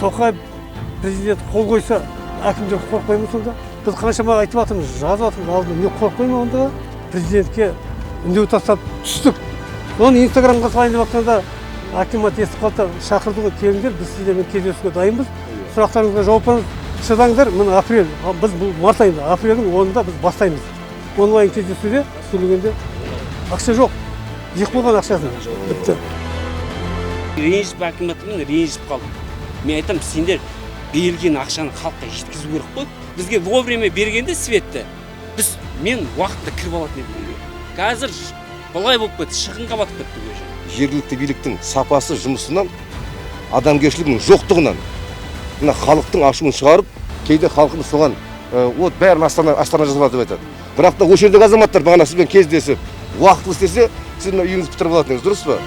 Тоқаев президент қол қойса, әкімдер қорықпаймыз сонда. Біз қаншама айтып жатырмыз, жазып жатырмыз, алдында не қорықпаймын онда. Президентке үндеу тастап түстік. Оны инстаграмға салайын деп жатқанда акимат естіп қалды, шақырды ғой, келіңдер, біз сіздермен кездесуге дайынбыз. Сұрақтарыңызға жауап беріңіз. Шыдаңдар, міне апрель, біз бұл март айында, апрельдің 10-ында біз бастаймыз. Онлайн кездесуде сөйлегенде ақша жоқ. Жиық болған ақшасын. Бітті. Ренжіп акиматымен ренжіп қалдым. Мен айтам, сендер берілген ақшаны халыққа жеткізу керек қой. Бізге вовремя бергенде светті. Мен уақытта кіріп алатын едім. Қазір былай болып кетті, шығынға батып кетті көже. Жергілікті биліктің сапасы жұмысынан, адамгершілігінің жоқтығынан, мына халықтың ашуын шығарып, кейде халқымыз соған от бәрін астана жазылады деп айтады. Бірақ та осы жердегі азаматтар бағана сізбен кездесіп, уақытылы істесе, сіз үйіңізді бітіріп алатыныңыз дұрыс па?